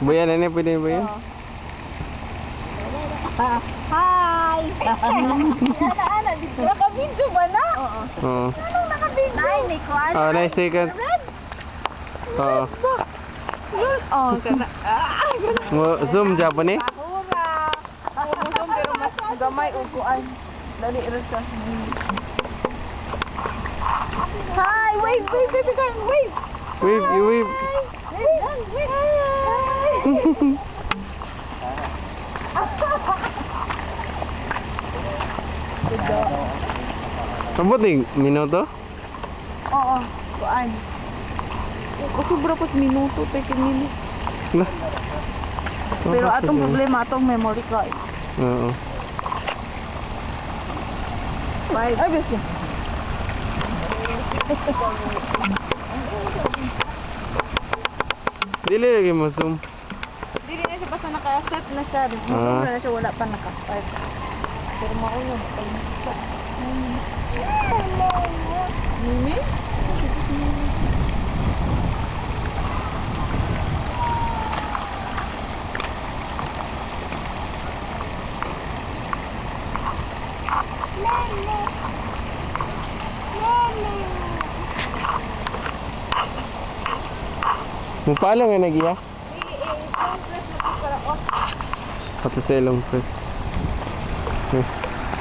Buyan na pwede ba yan? Hi! Ana, dito. Naka-video ba na? Oo. Oo. Anong naka-video? 9 ni Kwan. 9 seconds. Oo. Oh, kana. Zoom Japan eh? Ura. Ako mo zoom pero mas gamay og kuan. Dali ra sa. Hi, wave, baby girl, wave. Wave, you wave. Abot eh, minuto? Oo, kuan. Sobra pa sa minuto, 30 minutes. Nah. Pero atong problema, atong memory card. Oo. 5. Ay, besi. Dili lagi mo zoom. Dili na siya basta naka-set na siya. Wala na siya, wala pa naka-5. Pero maulog. Mimi? Mupala nga nagiya? Pati sa ilong press.